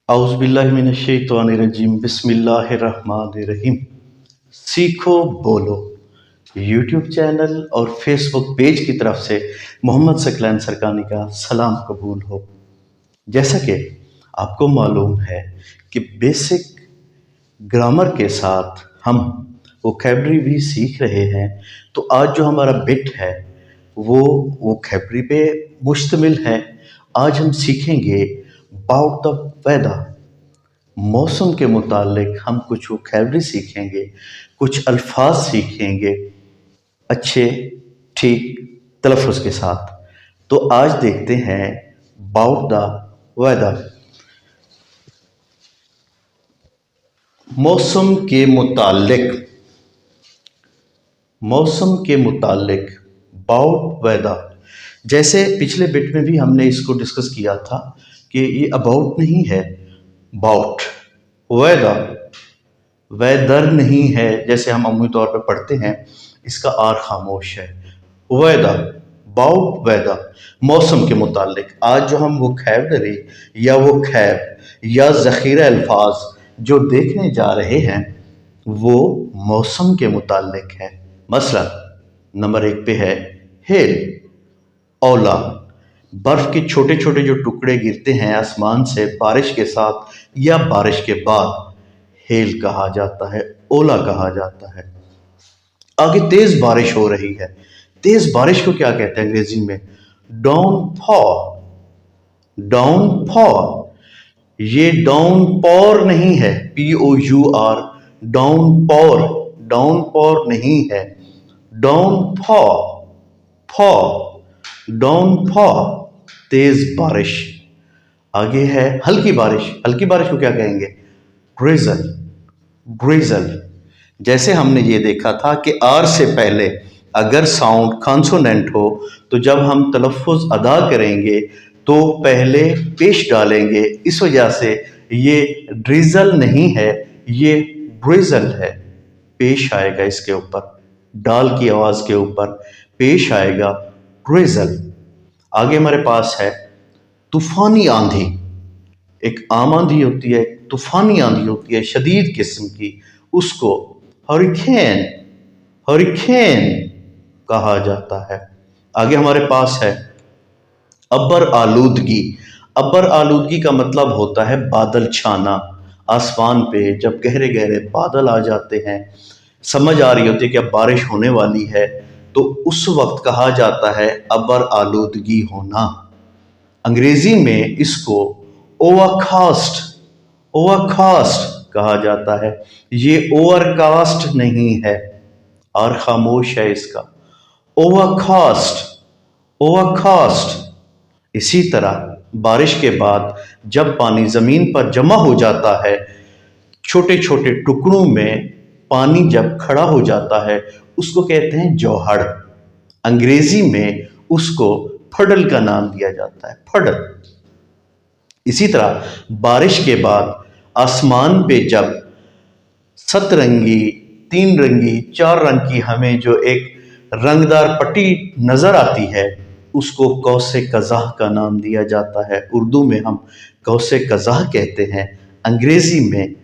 औज़ुबिल्लाहिमिनश्शैतानिर्रजीम बिस्मिल्लाहिर्रहमानिर्रहीम। सीखो बोलो यूट्यूब चैनल और फेसबुक पेज की तरफ से मोहम्मद सकलैन सरकानी का सलाम कबूल हो। जैसा कि आपको मालूम है कि बेसिक ग्रामर के साथ हम वोकैबलरी भी सीख रहे हैं, तो आज जो हमारा बिट है वो वोकैबलरी पे मुश्तमिल है। आज हम सीखेंगे अबाउट द वेदर, मौसम के मुतालिक हम कुछ वोकैबलरी सीखेंगे, कुछ अल्फाज सीखेंगे अच्छे ठीक तलफ़ुज़ के साथ। तो आज देखते हैं अबाउट द वेदर, मौसम के मुतालिक अबाउट वेदर। जैसे पिछले बिट में भी हमने इसको डिस्कस किया था कि ये अबाउट नहीं है, अबाउट। वेदर नहीं है, जैसे हम अमूमी तौर पे पढ़ते हैं, इसका आर खामोश है। वेदर, अबाउट वेदर, मौसम के मुतालिक। आज जो हम वोकैबलरी या वोकैब या ज़ख़ीरा अल्फाज जो देखने जा रहे हैं वो मौसम के मुतालिक है। मसलन नंबर 1 पे है हेल, ओला। बर्फ़ के छोटे छोटे जो टुकड़े गिरते हैं आसमान से बारिश के साथ या बारिश के बाद, हेल कहा जाता है, ओला कहा जाता है। आगे तेज बारिश हो रही है, तेज बारिश को क्या कहते हैं अंग्रेजी में? डाउनफॉल। ये डाउनपॉर नहीं है, POUR, डाउनपॉर नहीं है, डाउनफॉल, तेज बारिश। आगे है हल्की बारिश, हल्की बारिश को क्या कहेंगे? ड्रिजल। जैसे हमने ये देखा था कि आर से पहले अगर साउंड कॉन्सोनेंट हो तो जब हम तलफ़ुज़ अदा करेंगे तो पहले पेश डालेंगे, इस वजह से ये ड्रिजल नहीं है, ये ड्रिजल है। पेश आएगा इसके ऊपर, डाल की आवाज़ के ऊपर पेश आएगा ड्रिजल। आगे हमारे पास है तूफ़ानी आंधी। एक आम आंधी होती है, तूफ़ानी आंधी होती है शदीद किस्म की, उसको हरिकेन कहा जाता है। आगे हमारे पास है अब्बर आलूदगी। अब्बर आलूदगी का मतलब होता है बादल छाना। आसमान पे जब गहरे गहरे बादल आ जाते हैं, समझ आ रही होती है कि अब बारिश होने वाली है, तो उस वक्त कहा जाता है अब्बर आलूदगी होना। अंग्रेजी में इसको ओवरकास्ट कहा जाता है। ये ओवरकास्ट नहीं है, और खामोश है इसका। ओवरकास्ट। इसी तरह बारिश के बाद जब पानी ज़मीन पर जमा हो जाता है, छोटे छोटे टुकड़ों में पानी जब खड़ा हो जाता है, उसको कहते हैं जौहड़। अंग्रेजी में उसको फडल का नाम दिया जाता है, फडल। इसी तरह बारिश के बाद आसमान पे जब सतरंगी, 3 रंगी, 4 रंग की हमें जो एक रंगदार पट्टी नज़र आती है, उसको कौसे कज़ाह का नाम दिया जाता है। उर्दू में हम कौसे कज़ाह कहते हैं, अंग्रेजी में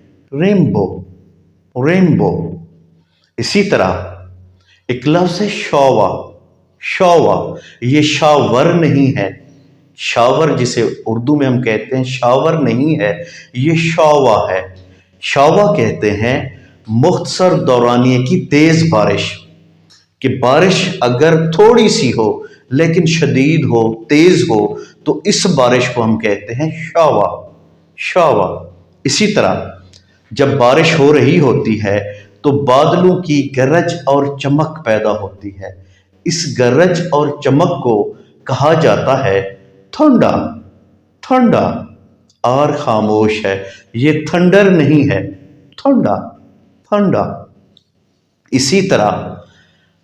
रेनबो। इसी तरह एक लफ्ज़ है शॉवा। ये शावर नहीं है, शावर जिसे उर्दू में हम कहते हैं शावर नहीं है, ये शॉवा है। शॉवा कहते हैं मुख्तसर दौरानिए की तेज बारिश, कि बारिश अगर थोड़ी सी हो लेकिन शदीद हो, तेज हो, तो इस बारिश को हम कहते हैं शावा। इसी तरह जब बारिश हो रही होती है तो बादलों की गरज और चमक पैदा होती है। इस गरज और चमक को कहा जाता है ठंडा, और खामोश है, ये थंडर नहीं है, ठंडा। इसी तरह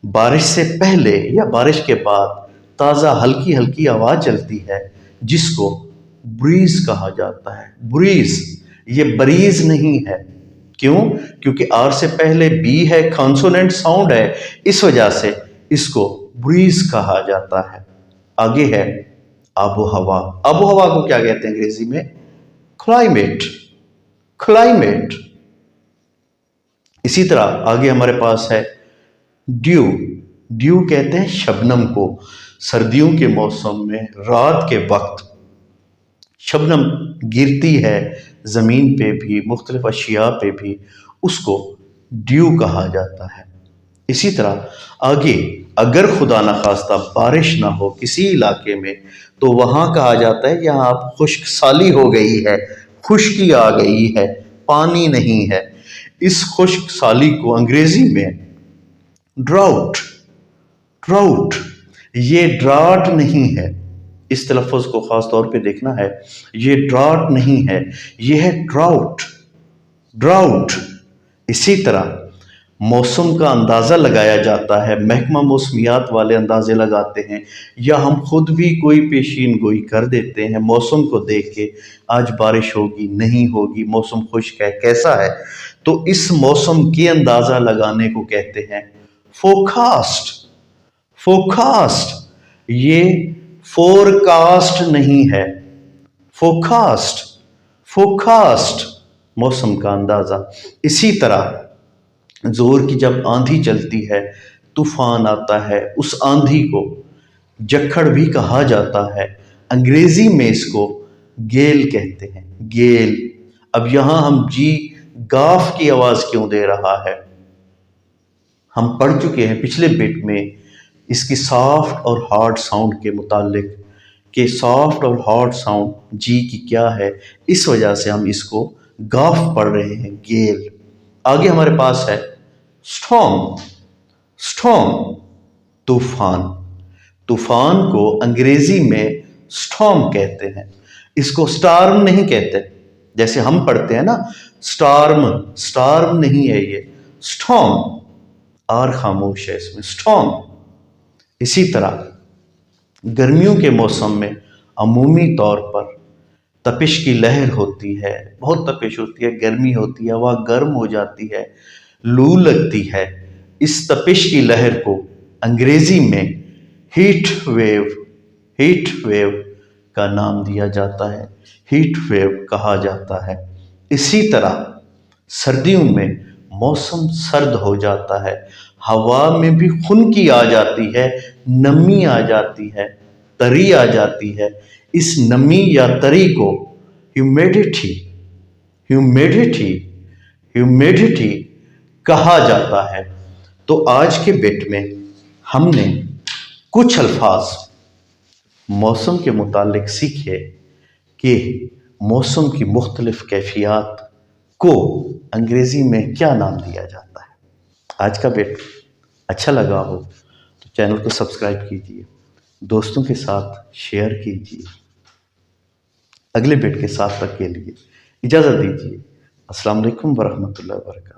बारिश से पहले या बारिश के बाद ताज़ा हल्की हल्की आवाज़ चलती है, जिसको ब्रीज कहा जाता है। ब्रीज, ये बरीज नहीं है। क्यों? क्योंकि आर से पहले बी है, कॉन्सोनेंट साउंड है, इस वजह से इसको ब्रीज कहा जाता है। आगे है आबो हवा। आबो हवा को क्या कहते हैं अंग्रेजी में? Climate, climate. इसी तरह आगे हमारे पास है ड्यू। ड्यू कहते हैं शबनम को। सर्दियों के मौसम में रात के वक्त शबनम गिरती है ज़मीन पे भी, मुख्तलिफ अशिया पे भी, उसको ड्यू कहा जाता है। इसी तरह आगे अगर खुदा न खास्ता बारिश ना हो किसी इलाके में, तो वहाँ कहा जाता है यहाँ अब खुश्क साली हो गई है, खुश्की आ गई है, पानी नहीं है। इस खुश्क साली को अंग्रेजी में ड्राउट, ड्राउट, ये ड्राट नहीं है, इस तलफ़्फ़ुज़ को ख़ास तौर पे देखना है, ये ड्राट नहीं है, ये है ड्राउट, ड्राउट। इसी तरह मौसम का अंदाज़ा लगाया जाता है, महकमा मौसमियात वाले अंदाज़े लगाते हैं, या हम खुद भी कोई पेशीन गोई कर देते हैं मौसम को देख के, आज बारिश होगी नहीं होगी, मौसम खुश्क है कैसा है। तो इस मौसम के अंदाज़ा लगाने को कहते हैं फोरकास्ट, फोरकास्ट। ये फोरकास्ट नहीं है, फोरकास्ट, फोरकास्ट मौसम का अंदाज़ा। इसी तरह जोर की जब आंधी चलती है, तूफान आता है, उस आंधी को जक्खड़ भी कहा जाता है, अंग्रेजी में इसको गेल कहते हैं, गेल। अब यहाँ हम जी गाफ की आवाज़ क्यों दे रहा है, हम पढ़ चुके हैं पिछले बिट में इसकी सॉफ्ट और हार्ड साउंड के मुतालिक कि सॉफ्ट और हार्ड साउंड जी की क्या है, इस वजह से हम इसको गाफ पढ़ रहे हैं, गेल। आगे हमारे पास है स्टॉर्म, स्टॉर्म तूफान। तूफान को अंग्रेजी में स्टॉर्म कहते हैं, इसको स्टार्म नहीं कहते, जैसे हम पढ़ते हैं ना स्टार्म, स्टार्म नहीं है ये, स्टॉर्म, आर खामोश है इसमें, स्टॉर्म। इसी तरह गर्मियों के मौसम में अमूमी तौर पर तपिश की लहर होती है, बहुत तपिश होती है, गर्मी होती है, हवा गर्म हो जाती है, लू लगती है। इस तपिश की लहर को अंग्रेजी में हीट वेव, हीट वेव का नाम दिया जाता है, हीट वेव कहा जाता है। इसी तरह सर्दियों में मौसम सर्द हो जाता है, हवा में भी खुनकी आ जाती है, नमी आ जाती है, तरी आ जाती है। इस नमी या तरी को ह्यूमिडिटी, ह्यूमिडिटी, ह्यूमिडिटी कहा जाता है। तो आज के बिट में हमने कुछ अल्फाज मौसम के मुतालिक सीखे कि मौसम की मुख्तलिफ कैफियत को अंग्रेज़ी में क्या नाम दिया जाता है। आज का बिट अच्छा लगा हो तो चैनल को सब्सक्राइब कीजिए, दोस्तों के साथ शेयर कीजिए। अगले बिट के साथ तक के लिए इजाज़त दीजिए। अस्सलाम वालेकुम वरहमतुल्लाहि वबरकातुहू।